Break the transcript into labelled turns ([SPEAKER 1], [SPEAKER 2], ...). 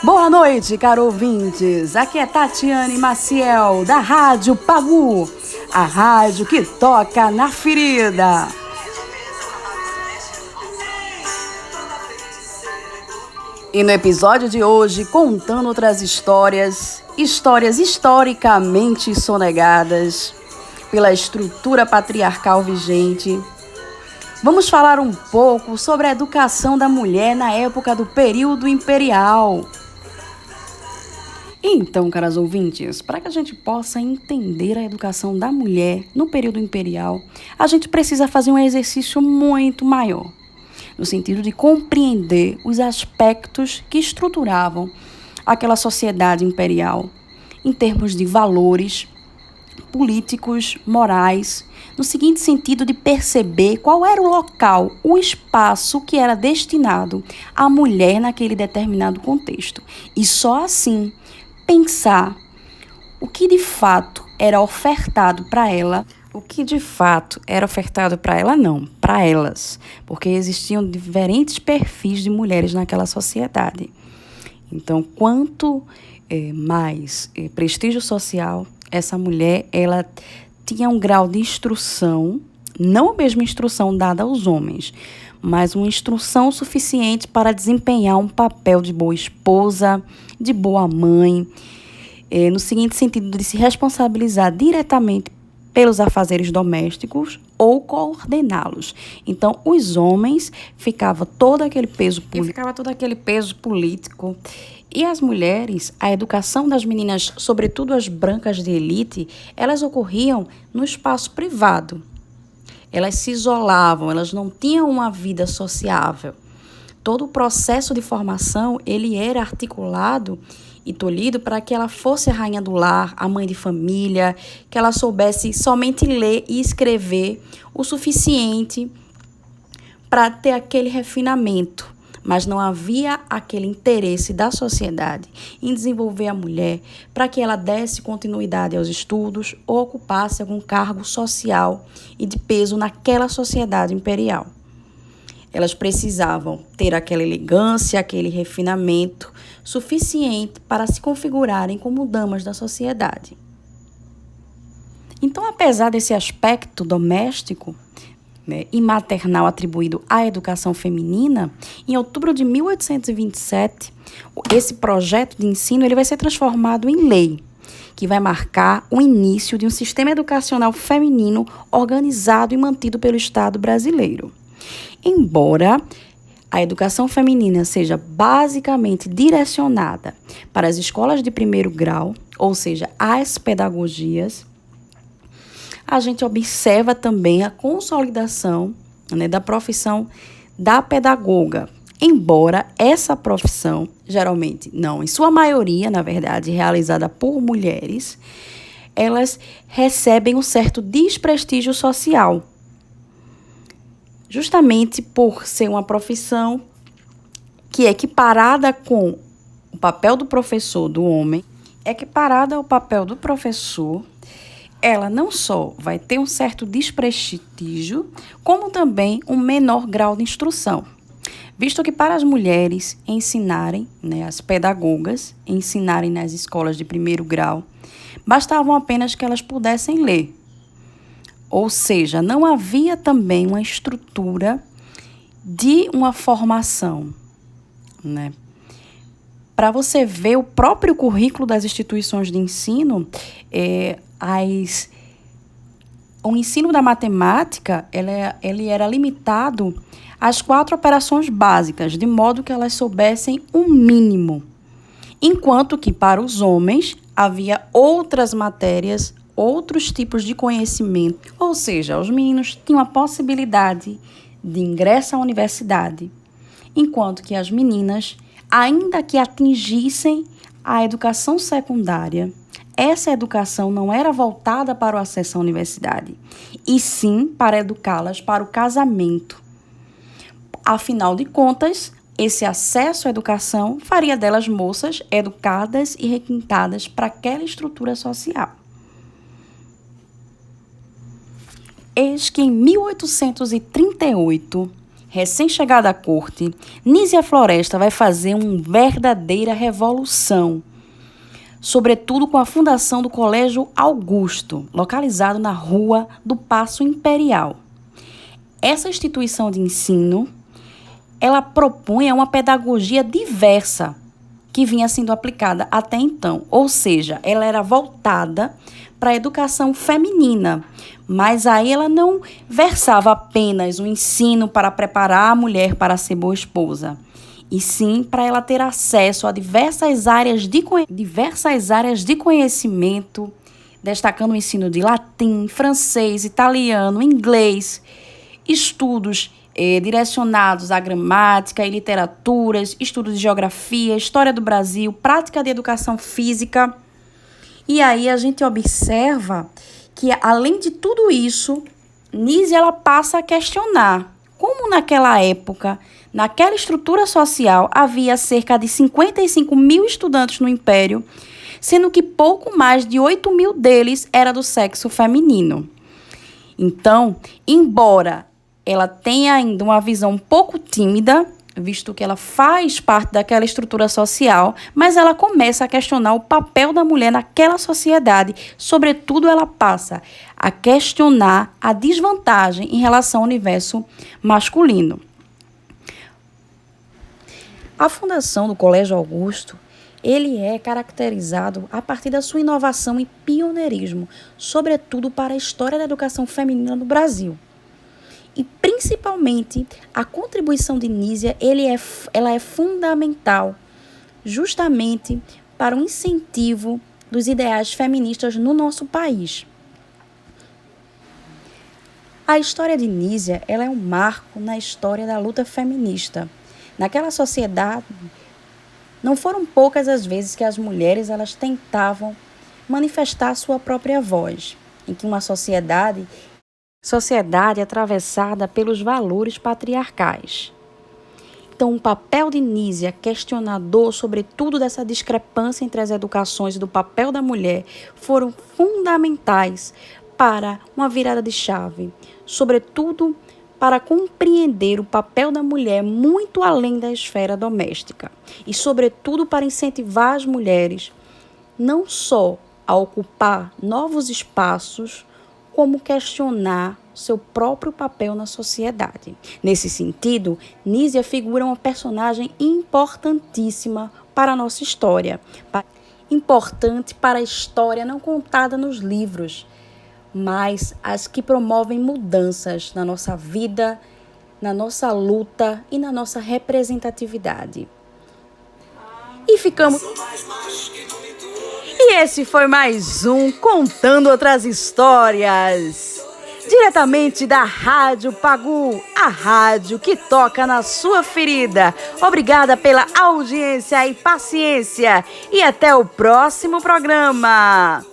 [SPEAKER 1] Boa noite, caro ouvintes. Aqui é Tatiane Maciel, da Rádio Pagu, a rádio que toca na ferida. E no episódio de hoje, contando outras histórias historicamente sonegadas pela estrutura patriarcal vigente, vamos falar um pouco sobre a educação da mulher na época do período imperial. Então, caras ouvintes, para que a gente possa entender a educação da mulher no período imperial, a gente precisa fazer um exercício muito maior, no sentido de compreender os aspectos que estruturavam aquela sociedade imperial, em termos de valores políticos, morais, no seguinte sentido de perceber qual era o local, o espaço que era destinado à mulher naquele determinado contexto. E só assim pensar o que de fato era ofertado para ela, para elas, porque existiam diferentes perfis de mulheres naquela sociedade. Então, quanto mais prestígio social, essa mulher, ela tinha um grau de instrução, não a mesma instrução dada aos homens, mas uma instrução suficiente para desempenhar um papel de boa esposa, de boa mãe, no seguinte sentido de se responsabilizar diretamente pelos afazeres domésticos ou coordená-los. Então, os homens ficava todo aquele peso político. E as mulheres, a educação das meninas, sobretudo as brancas de elite, elas ocorriam no espaço privado. Elas se isolavam, elas não tinham uma vida sociável. Todo o processo de formação, ele era articulado e tolhido para que ela fosse a rainha do lar, a mãe de família, que ela soubesse somente ler e escrever o suficiente para ter aquele refinamento. Mas não havia aquele interesse da sociedade em desenvolver a mulher para que ela desse continuidade aos estudos ou ocupasse algum cargo social e de peso naquela sociedade imperial. Elas precisavam ter aquela elegância, aquele refinamento suficiente para se configurarem como damas da sociedade. Então, apesar desse aspecto doméstico, e maternal atribuído à educação feminina, em outubro de 1827, esse projeto de ensino ele vai ser transformado em lei, que vai marcar o início de um sistema educacional feminino organizado e mantido pelo Estado brasileiro. Embora a educação feminina seja basicamente direcionada para as escolas de primeiro grau, ou seja, as pedagogias, a gente observa também a consolidação, da profissão da pedagoga. Embora essa profissão, geralmente, não, em sua maioria, na verdade, realizada por mulheres, elas recebem um certo desprestígio social. Justamente por ser uma profissão que é equiparada com o papel do professor do homem, equiparada ao papel do professor, ela não só vai ter um certo desprestígio, como também um menor grau de instrução. Visto que para as mulheres ensinarem, as pedagogas ensinarem nas escolas de primeiro grau, bastavam apenas que elas pudessem ler. Ou seja, não havia também uma estrutura de uma formação, Para você ver o próprio currículo das instituições de ensino, o ensino da matemática ele era limitado às 4 operações básicas, de modo que elas soubessem um mínimo. Enquanto que para os homens havia outras matérias, outros tipos de conhecimento. Ou seja, os meninos tinham a possibilidade de ingresso à universidade, enquanto que as meninas, ainda que atingissem a educação secundária, essa educação não era voltada para o acesso à universidade, e sim para educá-las para o casamento. Afinal de contas, esse acesso à educação faria delas moças educadas e requintadas para aquela estrutura social. Eis que em 1838 recém-chegada à corte, Nísia Floresta vai fazer uma verdadeira revolução, sobretudo com a fundação do Colégio Augusto, localizado na Rua do Paço Imperial. Essa instituição de ensino, ela propunha uma pedagogia diversa que vinha sendo aplicada até então, ou seja, ela era voltada para a educação feminina, mas aí ela não versava apenas o ensino para preparar a mulher para ser boa esposa, e sim para ela ter acesso a diversas áreas de conhecimento, destacando o ensino de latim, francês, italiano, inglês, estudos direcionados à gramática e literaturas, estudos de geografia, história do Brasil, prática de educação física. E aí a gente observa que, além de tudo isso, Nísia ela passa a questionar como naquela época, naquela estrutura social, havia cerca de 55 mil estudantes no Império, sendo que pouco mais de 8 mil deles era do sexo feminino. Então, embora ela tenha ainda uma visão um pouco tímida, visto que ela faz parte daquela estrutura social, mas ela começa a questionar o papel da mulher naquela sociedade. Sobretudo, ela passa a questionar a desvantagem em relação ao universo masculino. A fundação do Colégio Augusto, ele é caracterizado a partir da sua inovação e pioneirismo, sobretudo para a história da educação feminina no Brasil. E, principalmente, a contribuição de Nísia, ela é fundamental justamente para o incentivo dos ideais feministas no nosso país. A história de Nísia, ela é um marco na história da luta feminista. Naquela sociedade, não foram poucas as vezes que as mulheres elas tentavam manifestar sua própria voz, em que uma sociedade atravessada pelos valores patriarcais. Então, o papel de Nísia, questionador sobretudo dessa discrepância entre as educações e do papel da mulher, foram fundamentais para uma virada de chave, sobretudo para compreender o papel da mulher muito além da esfera doméstica e, sobretudo, para incentivar as mulheres não só a ocupar novos espaços, como questionar seu próprio papel na sociedade. Nesse sentido, Nísia figura uma personagem importantíssima para a nossa história, importante para a história não contada nos livros, mas as que promovem mudanças na nossa vida, na nossa luta e na nossa representatividade. E esse foi mais um Contando Outras Histórias, diretamente da Rádio Pagu, a rádio que toca na sua ferida. Obrigada pela audiência e paciência e até o próximo programa.